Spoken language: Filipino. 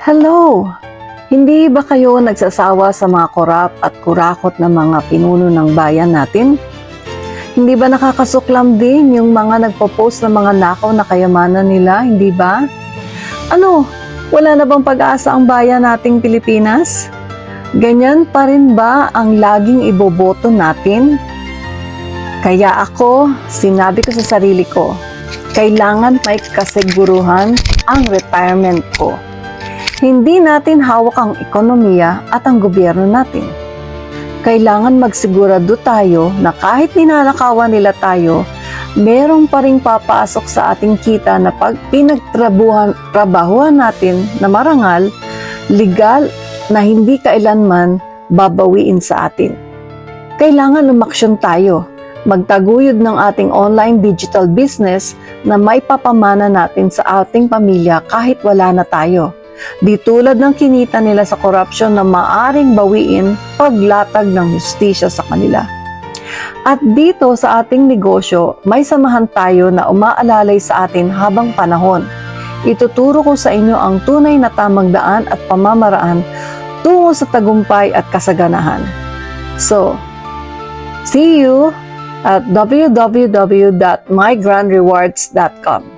Hello! Hindi ba kayo nagsasawa sa mga korap at kurakot na mga pinuno ng bayan natin? Hindi ba nakakasuklam din yung mga nagpo-post ng mga nakaw na kayamanan nila, hindi ba? Ano, wala na bang pag-asa ang bayan nating Pilipinas? Ganyan pa rin ba ang laging iboboto natin? Kaya ako, sinabi ko sa sarili ko, kailangan may kasiguruhan ang retirement ko. Hindi natin hawak ang ekonomiya at ang gobyerno natin. Kailangan magsigurado tayo na kahit ninanakawan nila tayo, merong pa ring papasok sa ating kita na pag pinagtrabahuan natin na marangal, legal na hindi kailanman babawiin sa atin. Kailangan lumaksyon tayo, magtaguyod ng ating online digital business na may papamana natin sa ating pamilya kahit wala na tayo. Di tulad ng kinita nila sa korupsyon na maaring bawiin paglatag ng hustisya sa kanila. At dito sa ating negosyo, may samahan tayo na umaalalay sa atin habang panahon. Ituturo ko sa inyo ang tunay na tamang daan at pamamaraan tungo sa tagumpay at kasaganahan. So, see you at www.mygrandrewards.com.